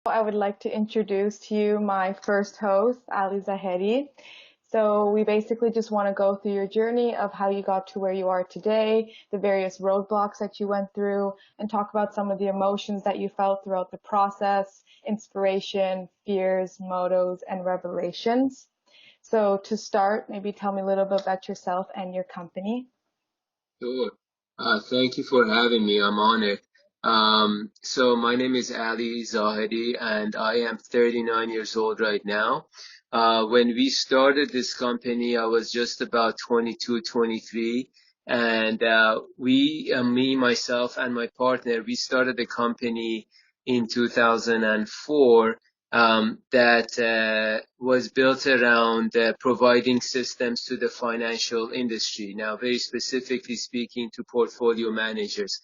I would like to introduce to you my first host, Ali Zahedi. So we basically just want to go through your journey of how you got to where you are today, the various roadblocks that you went through, and talk about some of the emotions that you felt throughout the process, inspiration, fears, mottos, and revelations. So to start, maybe tell me a little bit about yourself and your company. Sure. Thank you for having me. I'm honored. So my name is Ali Zahedi, and I am 39 years old right now. When we started this company, I was just about 22, 23, and me, myself, and my partner, we started the company in 2004 that was built around providing systems to the financial industry. Now, very specifically speaking to portfolio managers.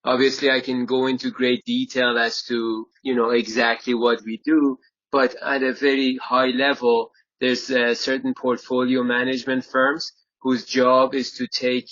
Obviously, I can go into great detail as to, exactly what we do, but at a very high level, there's certain portfolio management firms whose job is to take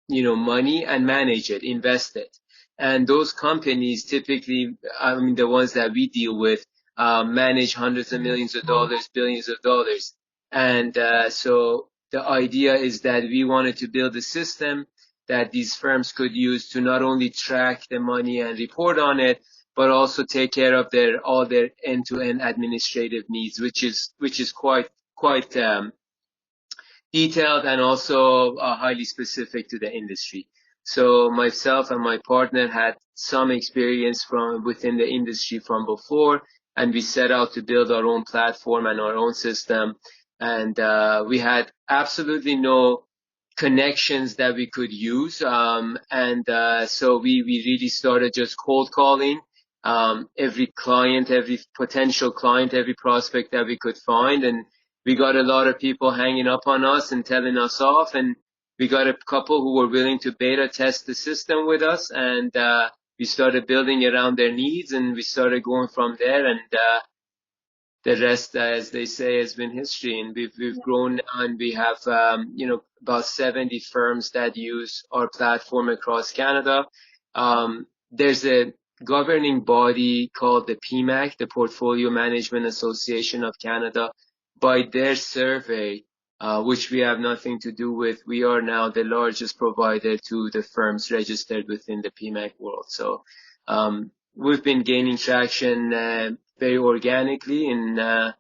money and manage it, invest it. And those companies typically, I mean, the ones that we deal with, manage hundreds of millions of dollars, billions of dollars. And so the idea is that we wanted to build a system that these firms could use to not only track the money and report on it, but also take care of all their end-to-end administrative needs, which is quite detailed and also highly specific to the industry. So myself and my partner had some experience from within the industry from before, and we set out to build our own platform and our own system. And we had absolutely no connections that we could use. So we really started just cold calling every client, every potential client, every prospect that we could find. And we got a lot of people hanging up on us and telling us off, and we got a couple who were willing to beta test the system with us, and we started building around their needs, and we started going from there, and the rest, as they say, has been history. And we've grown, and we have about 70 firms that use our platform across Canada. There's a governing body called the PMAC, the Portfolio Management Association of Canada. By their survey, which we have nothing to do with, we are now the largest provider to the firms registered within the PMAC world. So we've been gaining traction very organically, and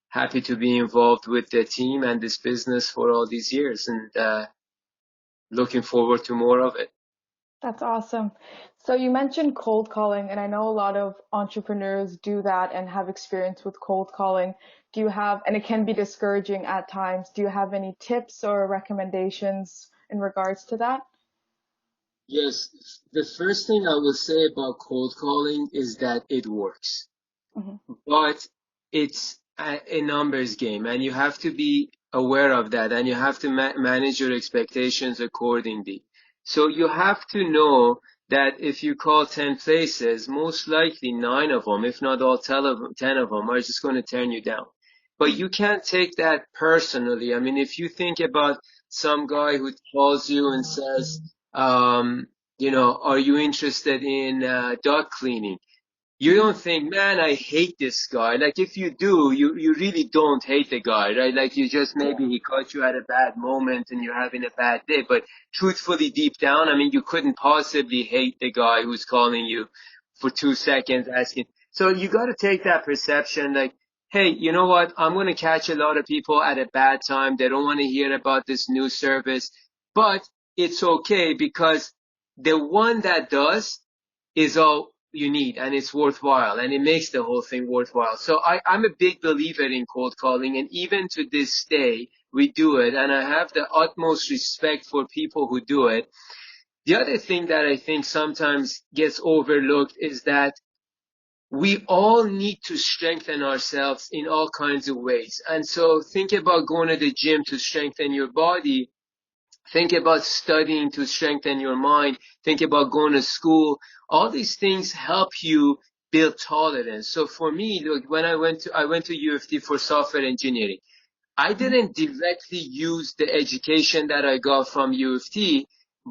happy to be involved with the team and this business for all these years, and looking forward to more of it. That's awesome. So you mentioned cold calling, and I know a lot of entrepreneurs do that and have experience with cold calling. Do you have, and it can be discouraging at times, do you have any tips or recommendations in regards to that? Yes, the first thing I will say about cold calling is that it works. Hmm. But it's a numbers game, and you have to be aware of that, and you have to manage your expectations accordingly. So you have to know that if you call 10 places, most likely 9 of them, if not all 10 of them, are just going to turn you down. But you can't take that personally. I mean, if you think about some guy who calls you and says, are you interested in dog cleaning? You don't think, man, I hate this guy. Like, if you do, you really don't hate the guy, right? Like, you just, maybe he caught you at a bad moment and you're having a bad day. But truthfully, deep down, I mean, you couldn't possibly hate the guy who's calling you for 2 seconds asking. So you got to take that perception, like, hey, you know what? I'm going to catch a lot of people at a bad time. They don't want to hear about this new service, but it's okay, because the one that does is all you need, and it's worthwhile, and it makes the whole thing worthwhile. So I'm a big believer in cold calling, and even to this day, we do it, and I have the utmost respect for people who do it. The other thing that I think sometimes gets overlooked is that we all need to strengthen ourselves in all kinds of ways. And so think about going to the gym to strengthen your body. Think about studying to strengthen your mind. Think about going to school. All these things help you build tolerance. So for me, look, when I went to U of T for software engineering. I didn't directly use the education that I got from U of T,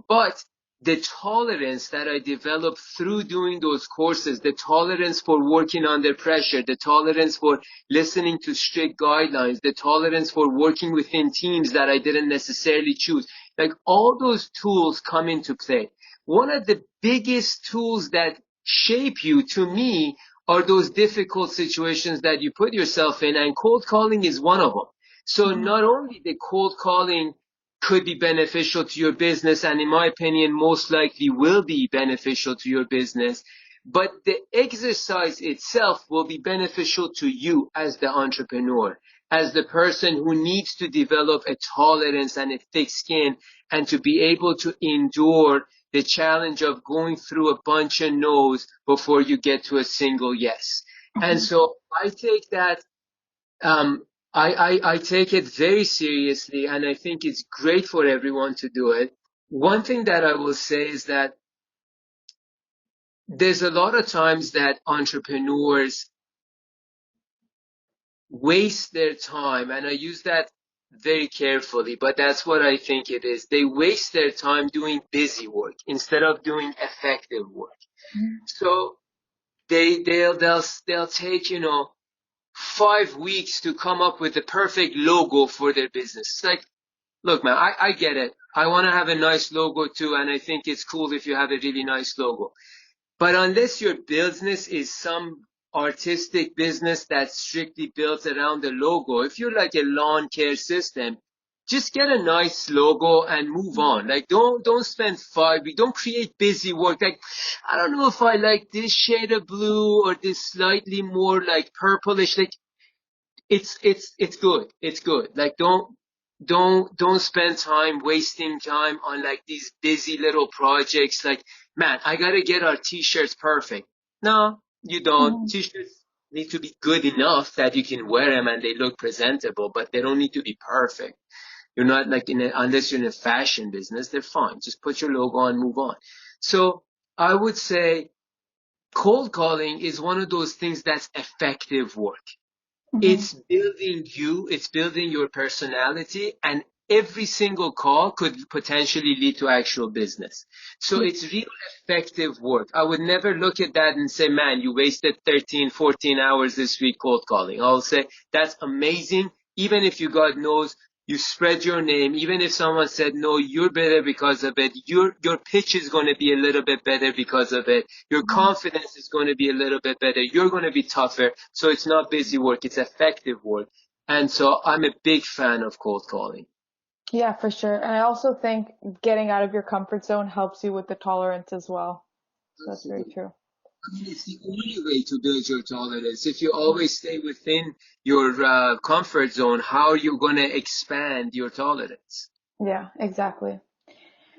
but the tolerance that I developed through doing those courses, the tolerance for working under pressure, the tolerance for listening to strict guidelines, the tolerance for working within teams that I didn't necessarily choose, like all those tools come into play. One of the biggest tools that shape you, to me, are those difficult situations that you put yourself in, and cold calling is one of them. So Mhm. not only the cold calling could be beneficial to your business, and in my opinion, most likely will be beneficial to your business, but the exercise itself will be beneficial to you as the entrepreneur, as the person who needs to develop a tolerance and a thick skin, and to be able to endure the challenge of going through a bunch of no's before you get to a single yes. And Mhm. so I take that um, I take it very seriously, and I think it's great for everyone to do it. One thing that I will say is that there's a lot of times that entrepreneurs waste their time, and I use that very carefully, but that's what I think it is. They waste their time doing busy work instead of doing effective work. So they'll take, 5 weeks to come up with the perfect logo for their business. It's like, look, man, I get it. I want to have a nice logo too, and I think it's cool if you have a really nice logo. But unless your business is some artistic business that's strictly built around the logo, if you're like a lawn care system, just get a nice logo and move on. Like, don't spend 5 weeks. Don't create busy work. Like, I don't know if I like this shade of blue or this slightly more like purplish. Like, it's good. It's good. Like, don't spend time wasting time on like these busy little projects. Like, man, I gotta get our t-shirts perfect. No, you don't. Mhm. T-shirts need to be good enough that you can wear them and they look presentable, but they don't need to be perfect. You're not like unless you're in a fashion business, they're fine. Just put your logo on, move on. So I would say cold calling is one of those things that's effective work. Mhm. It's building you, it's building your personality, and every single call could potentially lead to actual business. So Mhm. it's real effective work. I would never look at that and say, man, you wasted 13, 14 hours this week cold calling. I'll say, that's amazing. Even if you got no's, you spread your name. Even if someone said, no, you're better because of it, your pitch is going to be a little bit better because of it. Your Mhm. confidence is going to be a little bit better. You're going to be tougher. So it's not busy work, it's effective work. And so I'm a big fan of cold calling. Yeah, for sure. And I also think getting out of your comfort zone helps you with the tolerance as well. So that's very Absolutely. true. I mean, it's the only way to build your tolerance. If you always stay within your comfort zone, how are you going to expand your tolerance? Yeah, exactly.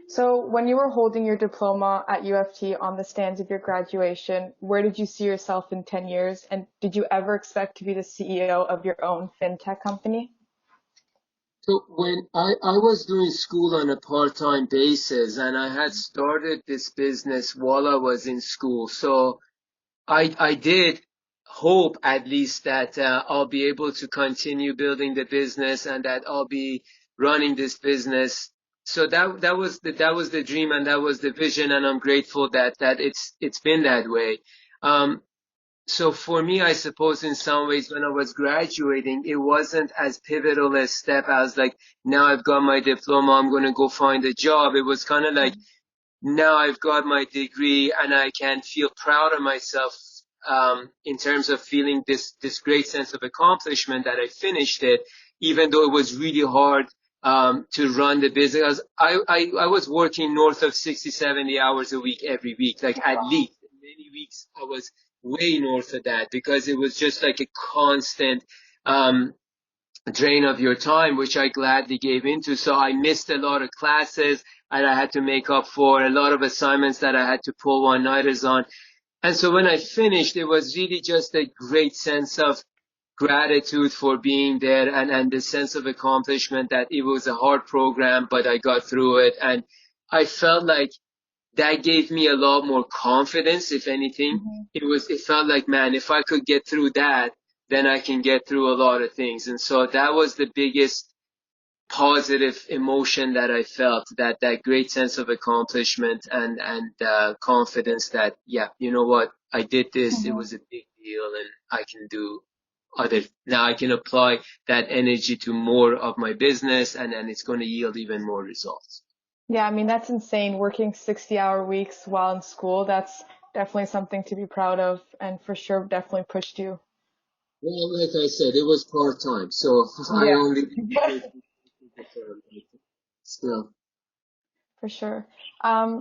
So when you were holding your diploma at UFT on the stands of your graduation, where did you see yourself in 10 years? And did you ever expect to be the CEO of your own FinTech company? So when I was doing school on a part-time basis, and I had started this business while I was in school. So I did hope at least that I'll be able to continue building the business and that I'll be running this business. So that was the dream and that was the vision, and I'm grateful that it's been that way. Um, so for me, I suppose in some ways when I was graduating, it wasn't as pivotal a step as like, now I've got my diploma, I'm going to go find a job. It was kind of like, now I've got my degree and I can feel proud of myself in terms of feeling this great sense of accomplishment that I finished it, even though it was really hard to run the business. I was working north of 60, 70 hours a week every week, like at least. Many weeks I was way north of that because it was just like a constant um, drain of your time, which I gladly gave into. So I missed a lot of classes and I had to make up for a lot of assignments that I had to pull one-nighters on. And so when I finished, it was really just a great sense of gratitude for being there and the sense of accomplishment that it was a hard program, but I got through it. And I felt like that gave me a lot more confidence, if anything. Mhm. It felt like, man, if I could get through that, then I can get through a lot of things. And so that was the biggest positive emotion that I felt, that great sense of accomplishment and confidence that, yeah, you know what, I did this, it Hmm. was a big deal, and I can do other, now I can apply that energy to more of my business, and it's going to yield even more results. Yeah, I mean, that's insane. Working 60-hour weeks while in school, that's definitely something to be proud of and for sure definitely pushed you. Well, like I said, it was part-time, so I Yeah. only did the term, still. For sure.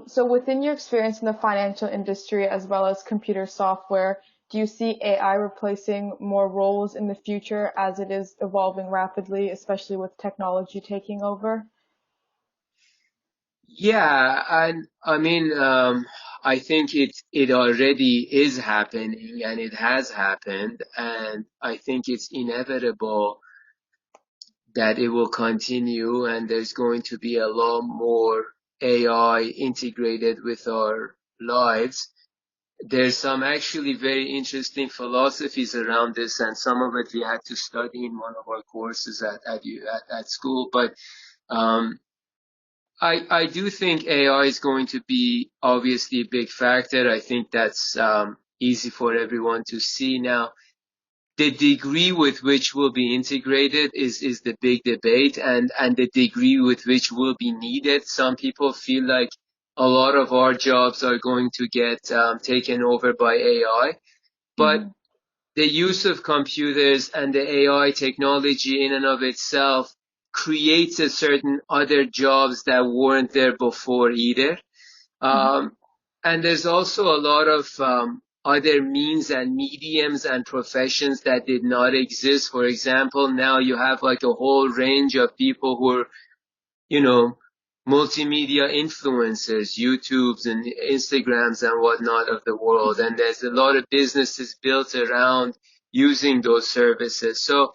So within your experience in the financial industry as well as computer software, do you see AI replacing more roles in the future as it is evolving rapidly, especially with technology taking over? Yeah, and I mean, I think it already is happening, and it has happened, and I think it's inevitable that it will continue, and there's going to be a lot more AI integrated with our lives. There's some actually very interesting philosophies around this, and some of it we had to study in one of our courses at school, but um, I do think AI is going to be obviously a big factor. I think that's easy for everyone to see now. The degree with which will be integrated is the big debate, and the degree with which will be needed. Some people feel like a lot of our jobs are going to get taken over by AI, but Hmm. the use of computers and the AI technology in and of itself creates a certain other jobs that weren't there before either. Hmm. Um, and there's also a lot of other means and mediums and professions that did not exist. For example, now you have like a whole range of people who are, you know, multimedia influencers, YouTubes and Instagrams and whatnot of the world. And there's a lot of businesses built around using those services. So,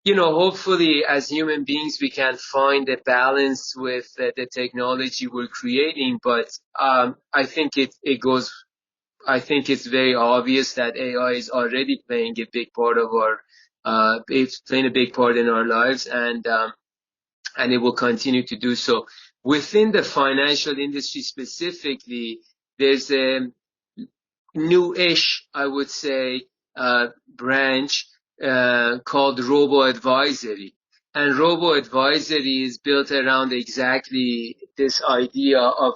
hopefully as human beings, we can find a balance with the technology we're creating. But I think it's very obvious that AI is already playing a big part of it's playing a big part in our lives, and it will continue to do so. Within the financial industry specifically, there's a new-ish, I would say, branch called robo-advisory. And robo-advisory is built around exactly this idea of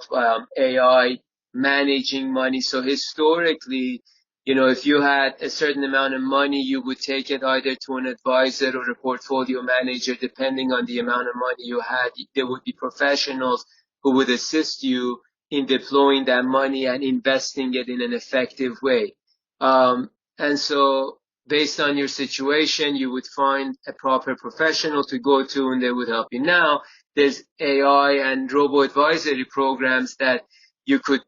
AI managing money. So historically, if you had a certain amount of money, you would take it either to an advisor or a portfolio manager, depending on the amount of money you had. There would be professionals who would assist you in deploying that money and investing it in an effective way. Um, and so based on your situation, you would find a proper professional to go to and they would help you. Now, there's AI and robo advisory programs that you could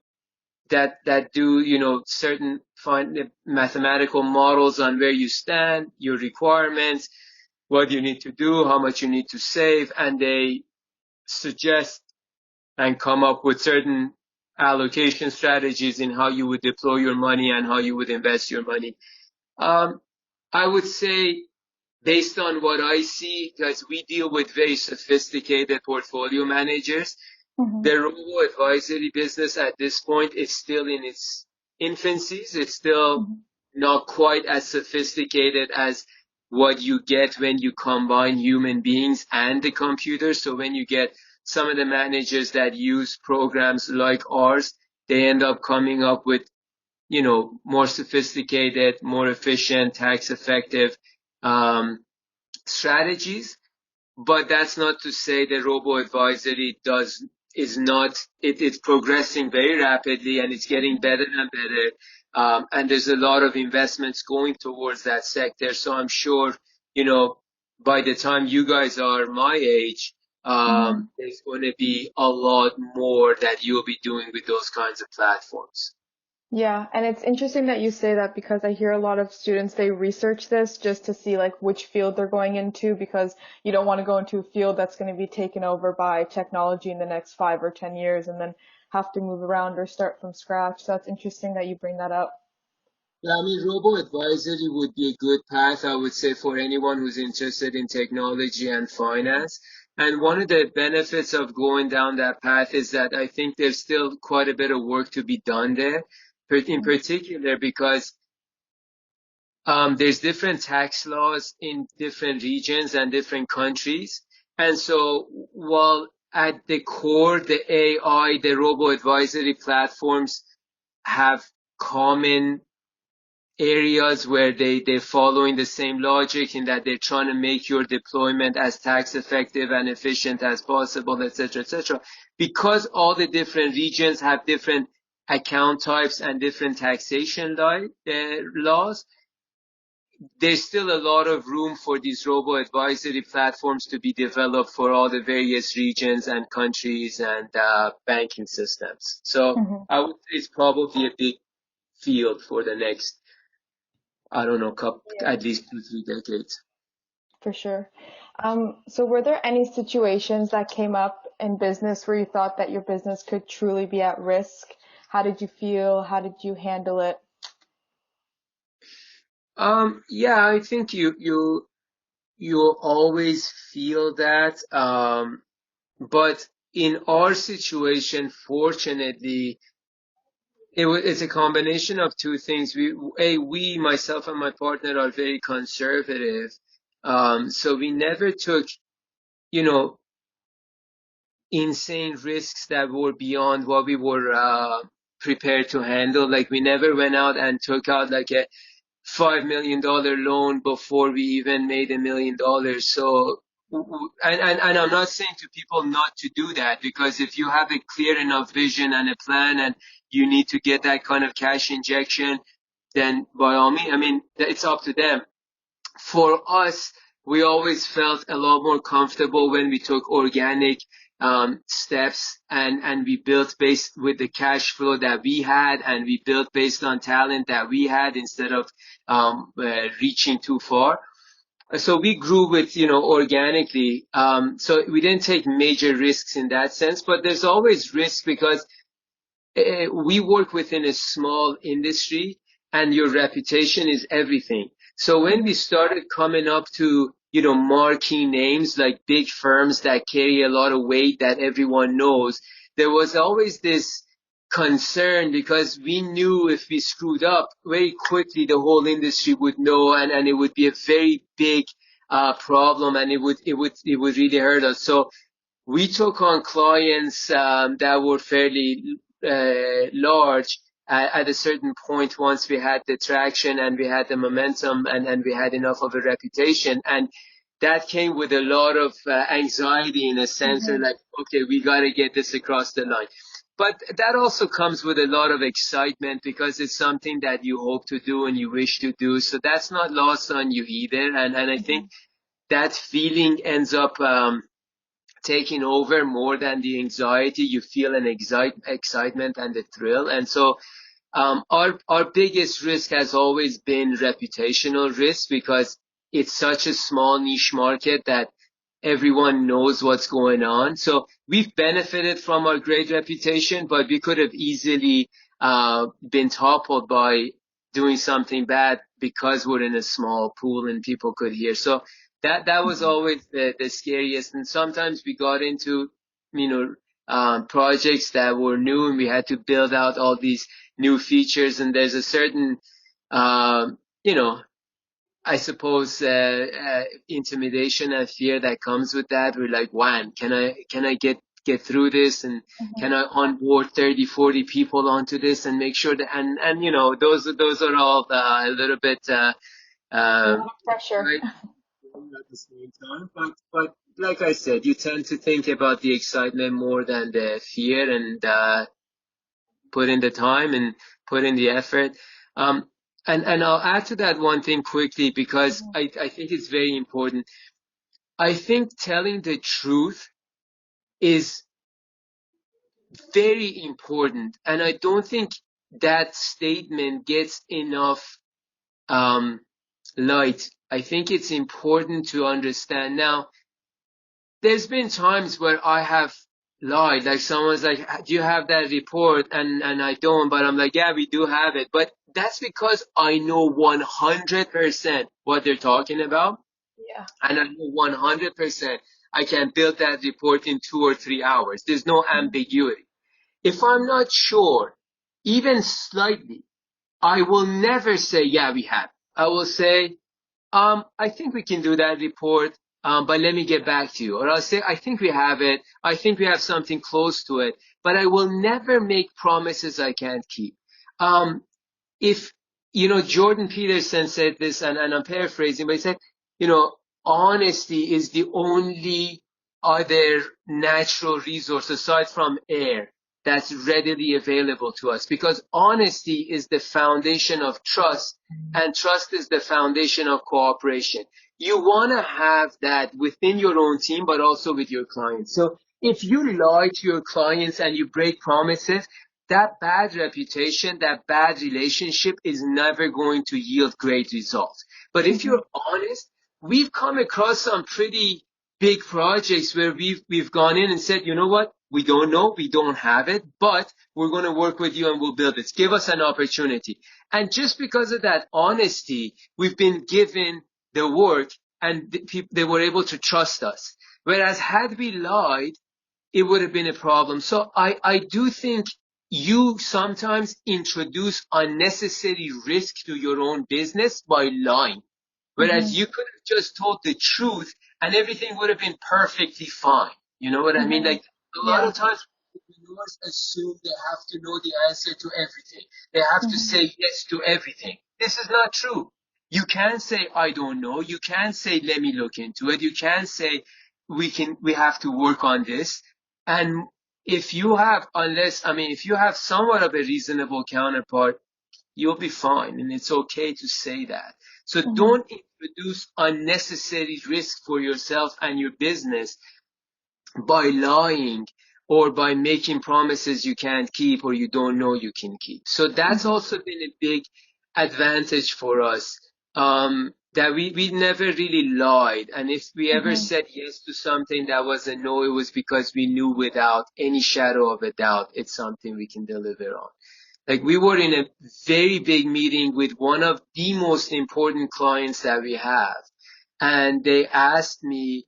that do certain find mathematical models on where you stand, your requirements, what you need to do, how much you need to save, and they suggest and come up with certain allocation strategies in how you would deploy your money and how you would invest your money. Um, I would say, based on what I see, because we deal with very sophisticated portfolio managers, Hmm. the robo-advisory business at this point is still in its infancies. It's still Hmm. not quite as sophisticated as what you get when you combine human beings and the computer. So when you get some of the managers that use programs like ours, they end up coming up with, more sophisticated, more efficient, tax effective strategies. But that's not to say that robo advisory is not, it's progressing very rapidly and it's getting better and better. And there's a lot of investments going towards that sector. So I'm sure, by the time you guys are my age, Hmm. there's going to be a lot more that you'll be doing with those kinds of platforms. Yeah, and it's interesting that you say that because I hear a lot of students, they research this just to see like which field they're going into because you don't want to go into a field that's going to be taken over by technology in the next 5 or 10 years and then have to move around or start from scratch. So that's interesting that you bring that up. Yeah, I mean, robo advisory would be a good path, I would say, for anyone who's interested in technology and finance. And one of the benefits of going down that path is that I think there's still quite a bit of work to be done there, in Mhm. particular because there's different tax laws in different regions and different countries. And so while at the core, the AI, the robo-advisory platforms have common areas where they're following the same logic in that they're trying to make your deployment as tax effective and efficient as possible, et cetera, et cetera. Because all the different regions have different account types and different taxation laws, there's still a lot of room for these robo-advisory platforms to be developed for all the various regions and countries and banking systems. So Mhm. I would say it's probably a big field for the next, I don't know, Yeah, at least 2, 3 decades. for sure. So were there any situations that came up in business where you thought that your business could truly be at risk? How did you feel? How did you handle it? Yeah, I think you always feel that. But in our situation, fortunately, it's a combination of two things. We, myself and my partner are very conservative. So we never took, you know, insane risks that were beyond what we were prepared to handle. Like we never went out and took out like a $5 million loan before we even made $1 million. So, and I'm not saying to people not to do that, because if you have a clear enough vision and a plan and you need to get that kind of cash injection, then by all means, I mean, it's up to them. For us, we always felt a lot more comfortable when we took organic steps, and we built based with the cash flow that we had, and we built based on talent that we had instead of reaching too far. So we grew with, organically. So we didn't take major risks in that sense, but there's always risk because we work within a small industry and your reputation is everything. So when we Mhm. started coming up to, marquee names like big firms that carry a lot of weight that everyone knows, there was always this concern because we knew if we screwed up very quickly, the whole industry would know, and it would be a very big problem, and it would really hurt us. So we took on clients that were fairly large at a certain point once we had the traction and we had the momentum, and we had enough of a reputation. And that came with a lot of anxiety in a sense, or Mhm. like, okay, we got to get this across the line. But that also comes with a lot of excitement because it's something that you hope to do and you wish to do. So that's not lost on you either. And I think Mhm. that feeling ends up taking over more than the anxiety. You feel an excitement and the thrill. And so our biggest risk has always been reputational risk, because it's such a small niche market that everyone knows what's going on. So we've benefited from our great reputation, but we could have easily been toppled by doing something bad because we're in a small pool and people could hear. So that was Mhm. always the scariest. And sometimes we got into, projects that were new, and we had to build out all these new features. And there's a certain, um, you know, I suppose, intimidation and fear that comes with that. We're like, "Wow, can I get through this? And can Mhm. I onboard 30, 40 people onto this and make sure that," and those are all a little bit, A lot of pressure. right at the same time. But like I said, you tend to think about the excitement more than the fear, and put in the time and put in the effort. Um, and I'll add to that one thing quickly, because Mhm. I think it's very important. I think telling the truth is very important, and I don't think that statement gets enough um, light. I think it's important to understand. Now, there's been times where I have lied. Like someone's like, "Do you have that report?" And I don't, but I'm like, "Yeah, we do have it." But that's because I know 100% what they're talking about, Yeah. and I know 100%. I can build that report in 2 or 3 hours. There's no ambiguity. If I'm not sure, even slightly, I will never say, yeah, we have. I will say, I think we can do that report, but let me get back to you. Or I'll say, I think we have it. I think we have something close to it, but I will never make promises I can't keep. If, Jordan Peterson said this, and I'm paraphrasing, but he said, you know, honesty is the only other natural resource aside from air that's readily available to us, because honesty is the foundation of trust, and trust is the foundation of cooperation. You want to have that within your own team, but also with your clients. So if you lie to your clients and you break promises, that bad reputation, that bad relationship is never going to yield great results. But if Mm-hmm. you're honest, we've come across some pretty big projects where we've gone in and said, you know what? We don't know, we don't have it, but we're going to work with you and we'll build it. Give us an opportunity. And just because of that honesty, we've been given the work, and they were able to trust us. Whereas had we lied, it would have been a problem. So I do think you sometimes introduce unnecessary risk to your own business by lying. Mm-hmm. Whereas you could have just told the truth and everything would have been perfectly fine. You know what I mean? Mm-hmm. Like a lot Yeah. of times entrepreneurs assume they have to know the answer to everything. They have to Mm-hmm. say yes to everything. This is not true. You can say, I don't know. You can say, let me look into it. You can say, we have to work on this. And if you have somewhat of a reasonable counterpart, you'll be fine. And it's okay to say that. So Mm-hmm. don't introduce unnecessary risk for yourself and your business by lying or by making promises you can't keep or you don't know you can keep. So that's Mm-hmm. also been a big advantage for us. That we never really lied. And if we ever Mm-hmm. said yes to something that was a no, it was because we knew without any shadow of a doubt it's something we can deliver on. Like we were in a very big meeting with one of the most important clients that we have. And they asked me,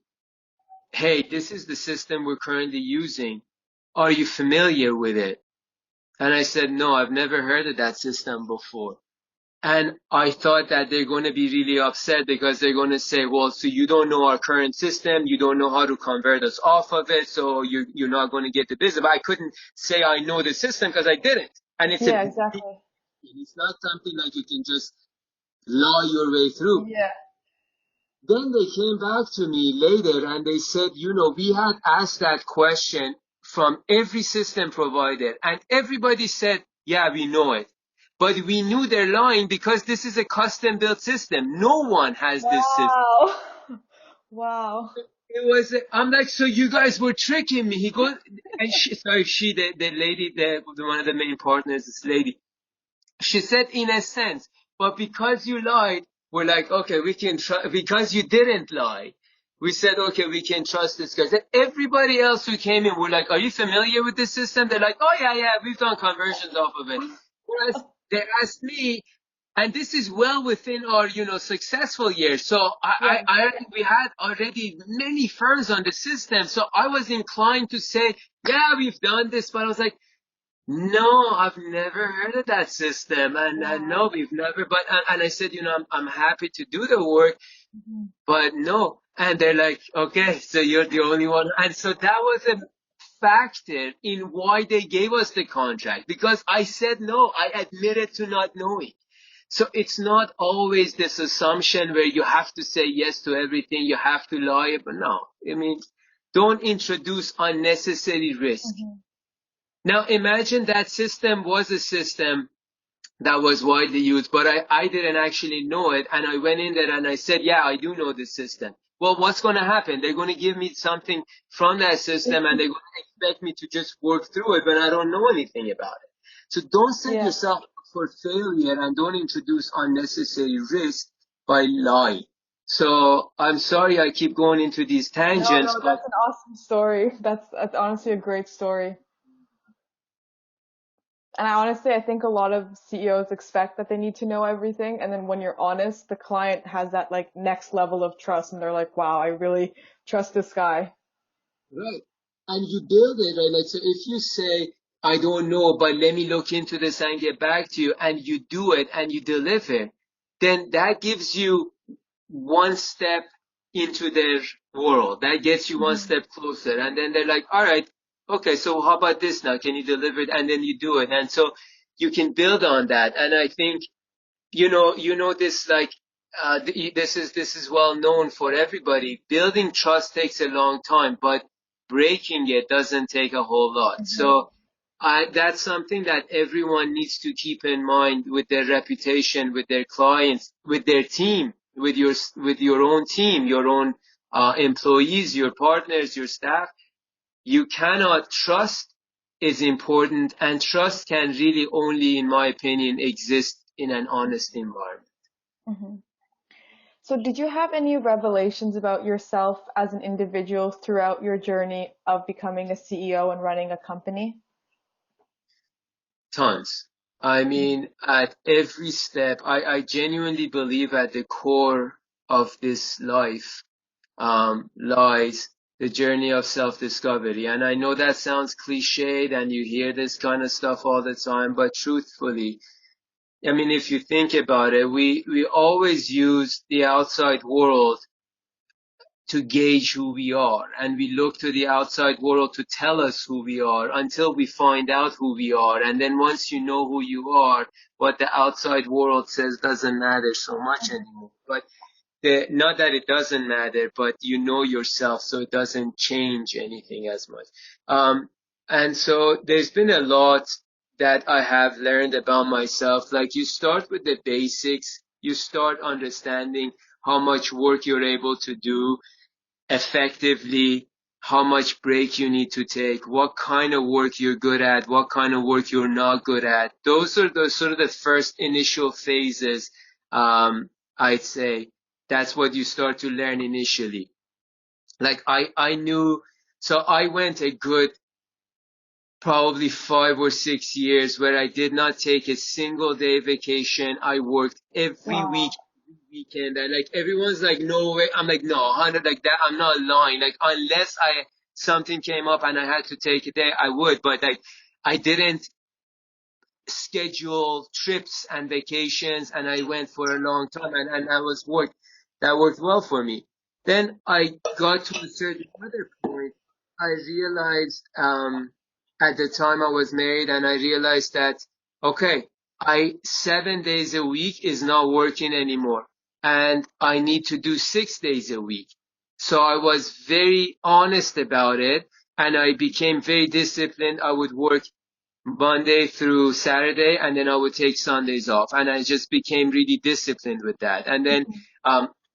hey, this is the system we're currently using. Are you familiar with it? And I said, no, I've never heard of that system before. And I thought that they're going to be really upset because they're going to say, well, so you don't know our current system. You don't know how to convert us off of it. So you're not going to get the business. But I couldn't say I know the system because I didn't. And Yeah, exactly. it's not something like you can just lie your way through. Yeah. Then they came back to me later and they said, we had asked that question from every system provider and everybody said, yeah, we know it. But we knew they're lying because this is a custom built system. No one has this system. Wow. Wow. I'm like, so you guys were tricking me. He goes, and the lady, one of the main partners, this lady, she said, in a sense, but because you lied, we're like, okay, we can trust, because you didn't lie. We said, okay, we can trust this guy. Then everybody else who came in, we're like, are you familiar with this system? They're like, oh yeah, we've done conversions off of it. Whereas they asked me, and this is well within our, successful years. So Yeah. we had already many firms on the system. So I was inclined to say, yeah, we've done this, but I was like, no, I've never heard of that system, and no, Wow. we've never. But and I said, I'm happy to do the work, Mm-hmm. but no. And they're like, okay, so you're the only one. And so that was a factor in why they gave us the contract because I said no. I admitted to not knowing. So it's not always this assumption where you have to say yes to everything, you have to lie. But no, I mean, don't introduce unnecessary risk. Mm-hmm. Now imagine that system was a system that was widely used, but I didn't actually know it. And I went in there and I said, yeah, I do know this system. Well, what's going to happen? They're going to give me something from that system and they're going to expect me to just work through it, but I don't know anything about it. So don't set Yeah. yourself up for failure and don't introduce unnecessary risk by lying. So I'm sorry I keep going into these No, tangents, no, but that's an awesome story. That's honestly a great story. And I think a lot of CEOs expect that they need to know everything. And then when you're honest, the client has that like next level of trust and they're like, wow, I really trust this guy. Right. And you build it, right? Like, so if you say, I don't know, but let me look into this and get back to you, and you do it and you deliver, then that gives you one step into their world. That gets you one Hmm. step closer. And then they're like, all right, okay, so how about this now? Can you deliver it? And then you do it. And so you can build on that. And I think this like this is well known for everybody. Building trust takes a long time, but breaking it doesn't take a whole lot. Hmm. So that's something that everyone needs to keep in mind with their reputation, with their clients, with their team, with your own team, your own employees, your partners, your staff. You cannot trust is important, and trust can really only, in my opinion, exist in an honest environment. Hmm. So did you have any revelations about yourself as an individual throughout your journey of becoming a CEO and running a company? Tons. I mean, at every step, I genuinely believe at the core of this life lies the journey of self-discovery. And I know that sounds cliched and you hear this kind of stuff all the time, but truthfully, I mean, if you think about it, we always use the outside world to gauge who we are, and we look to the outside world to tell us who we are until we find out who we are. And then once you know who you are, what the outside world says doesn't matter so much anymore. But not that it doesn't matter, but you know yourself, so it doesn't change anything as much. Um, and so there's been a lot that I have learned about myself. Like, you start with the basics, you start understanding how much work you're able to do effectively, how much break you need to take, what kind of work you're good at, what kind of work you're not good at. Those are the sort of the first initial phases, I'd say. That's what you start to learn initially. Like, I knew, so I went a good probably 5 or 6 years where I did not take a single day vacation. I worked every week, Wow. every weekend. And like, everyone's like, no way. I'm like, no, 100, like that. I'm not lying. Like, unless something came up and I had to take a day, I would. But like, I didn't schedule trips and vacations, and I went for a long time, and that worked well for me. Then I got to a certain other point. I realized at the time I was married, and I realized that, okay, I 7 days a week is not working anymore, and I need to do 6 days a week. So I was very honest about it, and I became very disciplined. I would work Monday through Saturday, and then I would take Sundays off. And I just became really disciplined with that. And then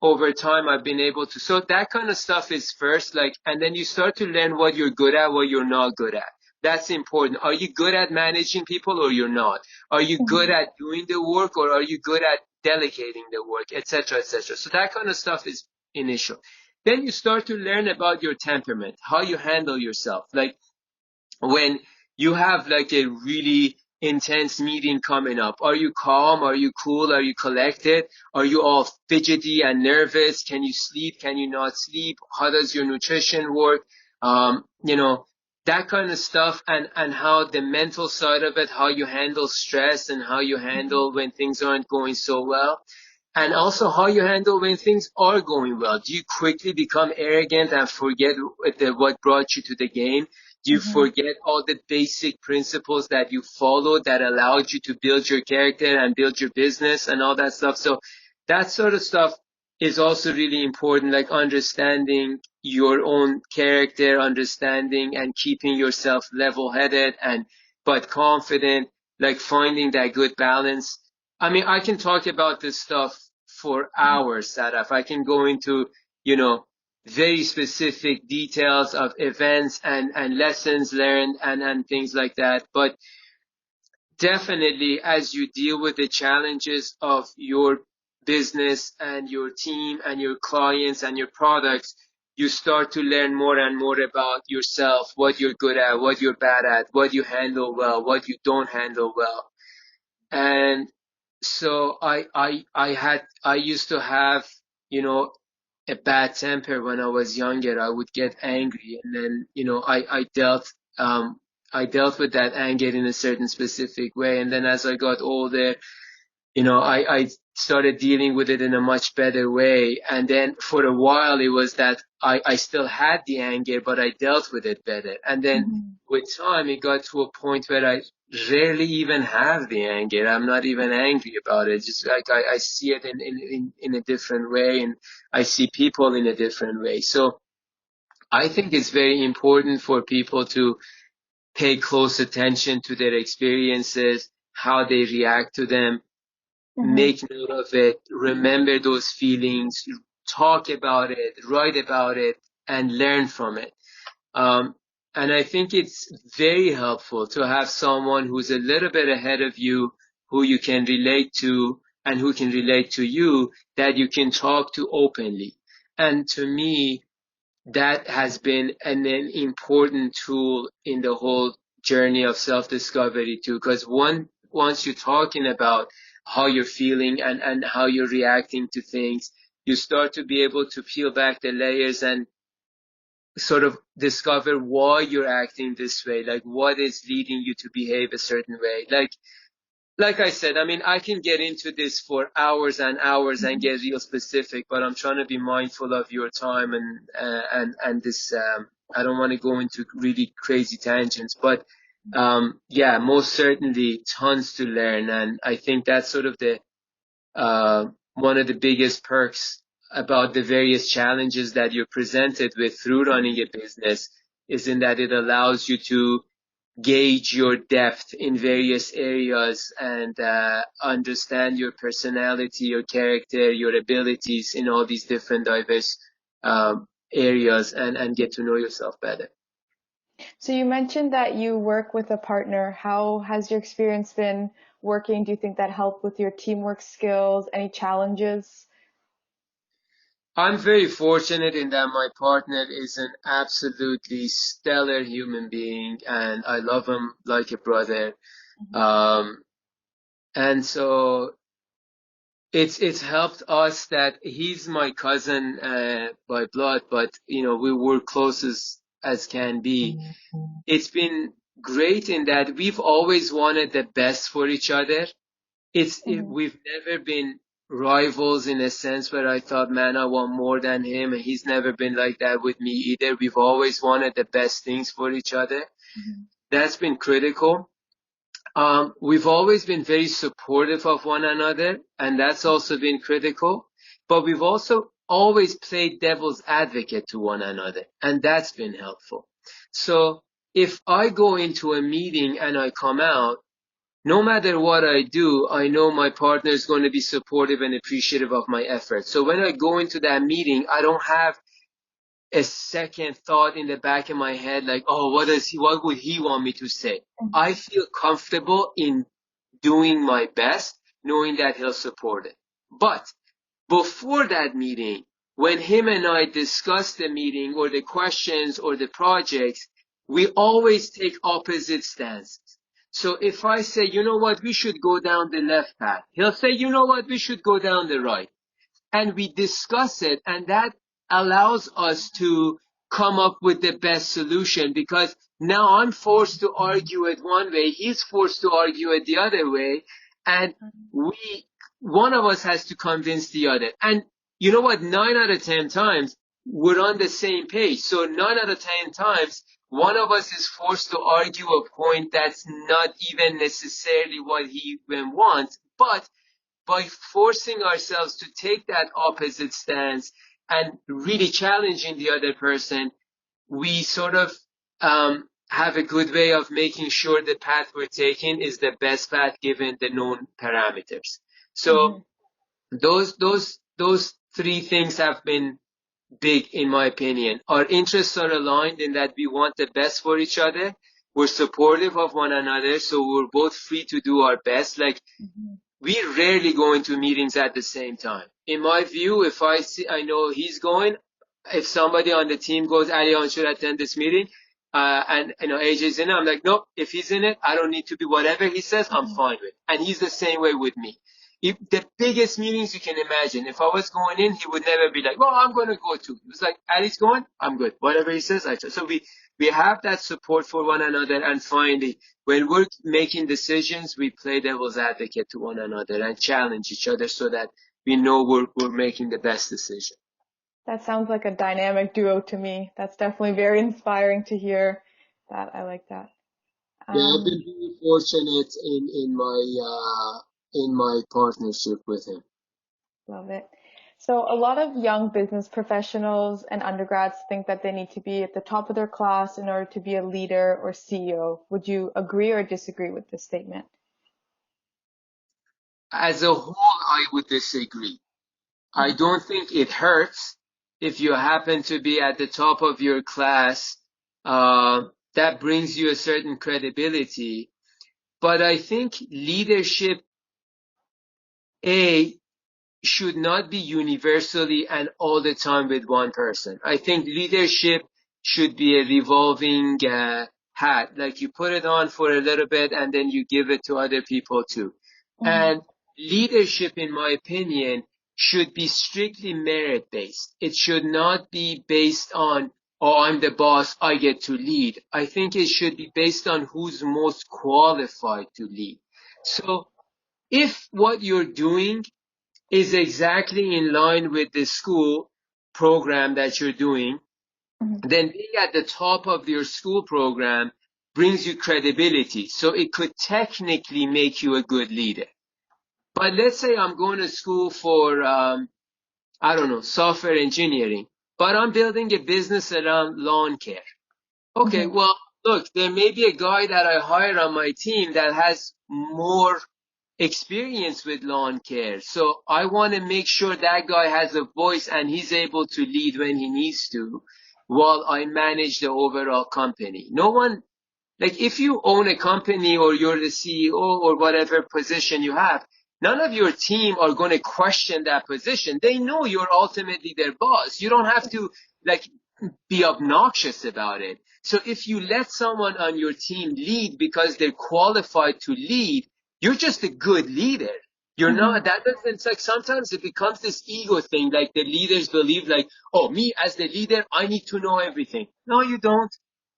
over time, I've been able to. So that kind of stuff is first, like, and then you start to learn what you're good at, what you're not good at. That's important. Are you good at managing people or you're not? Are you good Hmm. at doing the work or are you good at delegating the work, etc., etc.? So that kind of stuff is initial. Then you start to learn about your temperament, how you handle yourself. Like, when you have like a really intense meeting coming up, are you calm? Are you cool? Are you collected? Are you all fidgety and nervous? Can you sleep? Can you not sleep? How does your nutrition work? That kind of stuff, and how the mental side of it, how you handle stress and how you handle when things aren't going so well. And also how you handle when things are going well. Do you quickly become arrogant and forget what brought you to the game? Do you Hmm. forget all the basic principles that you followed that allowed you to build your character and build your business and all that stuff? So that sort of stuff is also really important, like understanding your own character, understanding and keeping yourself level-headed and but confident, like finding that good balance. I mean, I can talk about this stuff for hours, Sadaf. I can go into, you know, very specific details of events and lessons learned and things like that. But definitely, as you deal with the challenges of your business and your team and your clients and your products, you start to learn more and more about yourself, what you're good at, what you're bad at, what you handle well, what you don't handle well. And so I used to have, you know, a bad temper when I was younger. I would get angry, and then, I dealt with that anger in a certain specific way. And then as I got older, I started dealing with it in a much better way. And then for a while, it was that I still had the anger, but I dealt with it better. And then Mm-hmm. with time, it got to a point where I rarely even have the anger. I'm not even angry about it. Just like I see it in a different way, and I see people in a different way. So I think it's very important for people to pay close attention to their experiences, how they react to them, Mm-hmm. make note of it, remember those feelings, talk about it, write about it, and learn from it. Um, and I think it's very helpful to have someone who's a little bit ahead of you, who you can relate to and who can relate to you, that you can talk to openly. And to me, that has been an important tool in the whole journey of self-discovery too, because once you're talking about how you're feeling and how you're reacting to things, you start to be able to peel back the layers and sort of discover why you're acting this way, like what is leading you to behave a certain way. Like I said, I mean, I can get into this for hours and hours and get real specific, but I'm trying to be mindful of your time and this. I don't want to go into really crazy tangents, but yeah, most certainly tons to learn, and I think that's sort of the one of the biggest perks about the various challenges that you're presented with through running a business, is in that it allows you to gauge your depth in various areas and understand your personality, your character, your abilities in all these different diverse areas, and get to know yourself better. So you mentioned that you work with a partner. How has your experience been working? Do you think that helped with your teamwork skills? Any challenges? I'm very fortunate in that my partner is an absolutely stellar human being, and I love him like a brother. Um, and so it's helped us that he's my cousin by blood, but we were close as can be. It's been great in that we've always wanted the best for each other. Mm-hmm. We've never been rivals in a sense where I thought, man, I want more than him, and he's never been like that with me either. We've always wanted the best things for each other. Mm-hmm. That's been critical. We've always been very supportive of one another, and that's also been critical. But we've also always played devil's advocate to one another, and that's been helpful. So if I go into a meeting and I come out, no matter what I do, I know my partner is going to be supportive and appreciative of my efforts. So when I go into that meeting, I don't have a second thought in the back of my head like, oh, what would he want me to say? I feel comfortable in doing my best, knowing that he'll support it. But before that meeting, when him and I discuss the meeting or the questions or the projects, we always take opposite stances. So if I say, you know what, we should go down the left path, he'll say, you know what, we should go down the right, and we discuss it, and that allows us to come up with the best solution, because now I'm forced to argue it one way, he's forced to argue it the other way, and we one of us has to convince the other. And you know what, 9 out of 10 times we're on the same page. So 9 out of 10 times one of us is forced to argue a point that's not even necessarily what he even wants, but by forcing ourselves to take that opposite stance and really challenging the other person, we sort of have a good way of making sure the path we're taking is the best path given the known parameters. So Mm-hmm. those three things have been big in my opinion. Our interests are aligned in that we want the best for each other. We're supportive of one another, so we're both free to do our best. Like, Mm-hmm. we rarely go into meetings at the same time. In my view, if I know he's going, if somebody on the team goes, Alion should attend this meeting, and AJ's in it, I'm like, nope, if he's in it, I don't need to be. Whatever he says, I'm Mm-hmm. fine with. And he's the same way with me. If the biggest meetings you can imagine, if I was going in, he would never be like, well, I'm going to go too. He was like, Ali's going, I'm good. Whatever he says, I trust. So we have that support for one another. And finally, when we're making decisions, we play devil's advocate to one another and challenge each other so that we know we're making the best decision. That sounds like a dynamic duo to me. That's definitely very inspiring to hear that. I like that. Yeah, I've Um, been very fortunate in my partnership with him. Love it. So a lot of young business professionals and undergrads think that they need to be at the top of their class in order to be a leader or CEO. Would you agree or disagree with this statement? As a whole, I would disagree. I Mhm, don't think it hurts if you happen to be at the top of your class. That brings you a certain credibility. But I think leadership, A, should not be universally and all the time with one person. I think leadership should be a revolving hat. Like you put it on for a little bit and then you give it to other people too. mhm, And leadership, in my opinion, should be strictly merit based. It should not be based on, oh, I'm the boss, I get to lead. I think it should be based on who's most qualified to lead. So if what you're doing is exactly in line with the school program that you're doing, mhm, then being at the top of your school program brings you credibility. So it could technically make you a good leader. But let's say I'm going to school for, I don't know, software engineering, but I'm building a business around lawn care. Okay, mhm, well, look, there may be a guy that I hire on my team that has more experience with lawn care. So I want to make sure that guy has a voice and he's able to lead when he needs to while I manage the overall company. No one, like if you own a company or you're the CEO or whatever position you have, none of your team are going to question that position. They know you're ultimately their boss. You don't have to like be obnoxious about it. So if you let someone on your team lead because they're qualified to lead, you're just a good leader. You're not, mhm, that doesn't, it's like sometimes it becomes this ego thing, like the leaders believe like, oh, me as the leader, I need to know everything. No, you don't.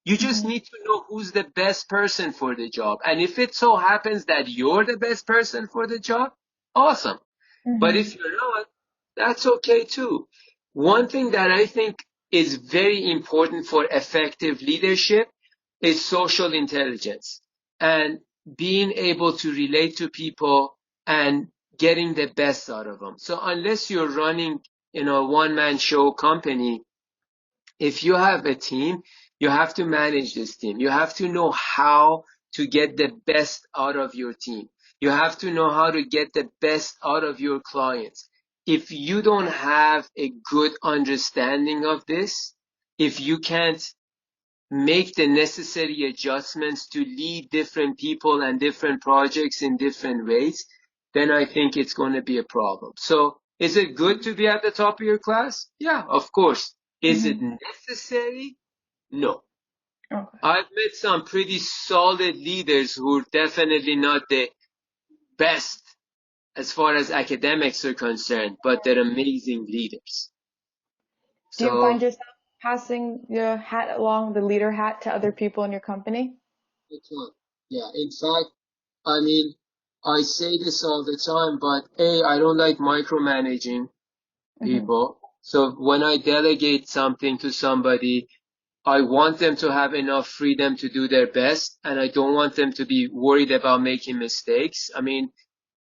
You just mhm, need to know who's the best person for the job. And if it so happens that you're the best person for the job, awesome. But mhm, if you're not, that's okay too. One thing that I think is very important for effective leadership is social intelligence and being able to relate to people and getting the best out of them. So unless you're running, a one-man show company, if you have a team, you have to manage this team. You have to know how to get the best out of your team. You have to know how to get the best out of your clients. If you don't have a good understanding of this, if you can't make the necessary adjustments to lead different people and different projects in different ways, then I think it's going to be a problem. So is it good to be at the top of your class? Yeah, of course. Is it mhm. necessary? No. Okay. I've met some pretty solid leaders who are definitely not the best as far as academics are concerned, but they're amazing leaders. Do you So find yourself passing your hat along, the leader hat, to other people in your company? it's not. Yeah, in fact, I mean, I say this all the time, but A, I don't like micromanaging Mhm, people. So when I delegate something to somebody, I want them to have enough freedom to do their best, and I don't want them to be worried about making mistakes. I mean,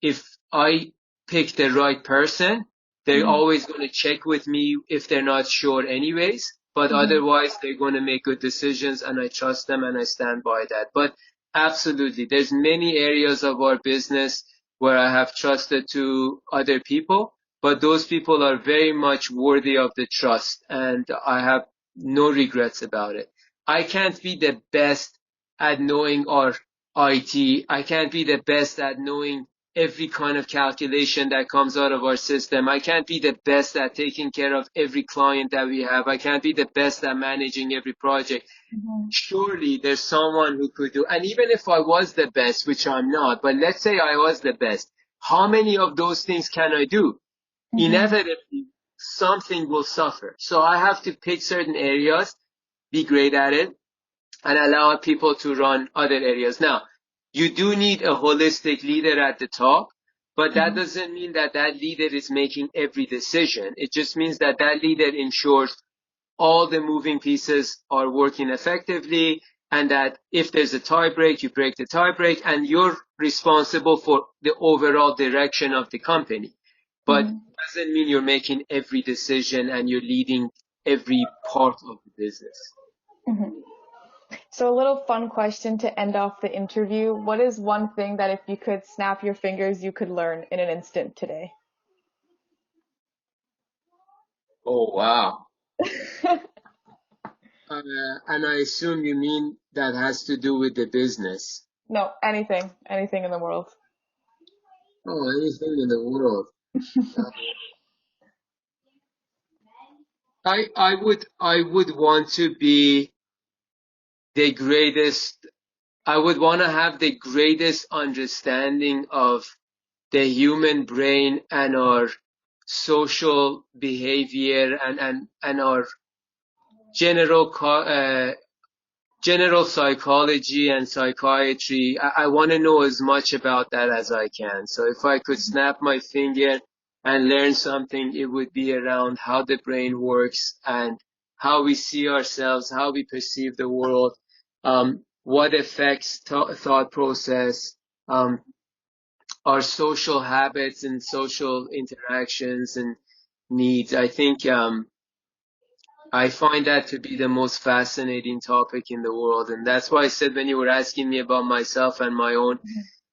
if I pick the right person, they're mhm, always going to check with me if they're not sure anyways. But mhm, otherwise, they're going to make good decisions and I trust them and I stand by that. But absolutely, there's many areas of our business where I have trusted to other people, but those people are very much worthy of the trust and I have no regrets about it. I can't be the best at knowing our IT. I can't be the best at knowing every kind of calculation that comes out of our system. I can't be the best at taking care of every client that we have. I can't be the best at managing every project. Mhm. Surely there's someone who could do. And even if I was the best, which I'm not, but let's say I was the best, how many of those things can I do? Mhm. Inevitably, something will suffer. So I have to pick certain areas, be great at it, and allow people to run other areas. Now, you do need a holistic leader at the top, but that Mhm. doesn't mean that that leader is making every decision. It just means that that leader ensures all the moving pieces are working effectively, and that if there's a tie break, you break the tie break, and you're responsible for the overall direction of the company. But Mhm. doesn't mean you're making every decision and you're leading every part of the business. Mhm. So a little fun question to end off the interview. What is one thing that if you could snap your fingers, you could learn in an instant today? Oh, wow. And I assume you mean that has to do with the business. No, anything in the world. Oh, anything in the world. Uh, I would want to be the greatest. I would want to have the greatest understanding of the human brain and our social behavior and our general general psychology and psychiatry. I want to know as much about that as I can. So if I could snap my finger and learn something, it would be around how the brain works and how we see ourselves, how we perceive the world, what affects thought process, um, our social habits and social interactions and needs. I think I find that to be the most fascinating topic in the world. And that's why I said when you were asking me about myself and my own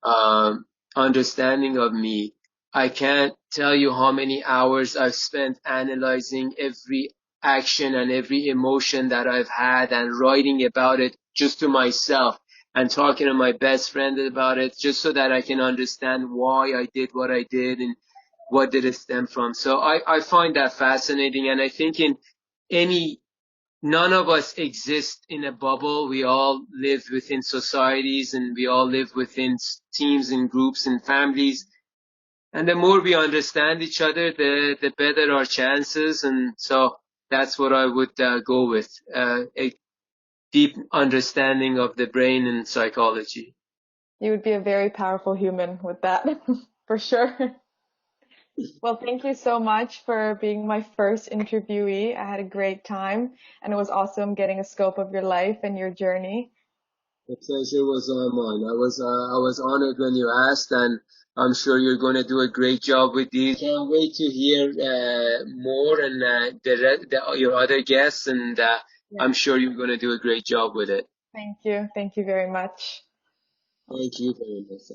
um, understanding of me, I can't tell you how many hours I've spent analyzing every action and every emotion that I've had and writing about it just to myself and talking to my best friend about it just so that I can understand why I did what I did and what did it stem from. So I find that fascinating. And I think in any none of us exist in a bubble. We all live within societies and we all live within teams and groups and families. And the more we understand each other, the better our chances. And so that's what I would go with, a deep understanding of the brain and psychology. You would be a very powerful human with that, for sure. Well, thank you so much for being my first interviewee. I had a great time, and it was awesome getting a scope of your life and your journey. The pleasure was all mine. I was honored when you asked, and I'm sure you're going to do a great job with these. Can't wait to hear more and your other guests, and Yeah. I'm sure you're going to do a great job with it. Thank you. Thank you very much. Thank you very much.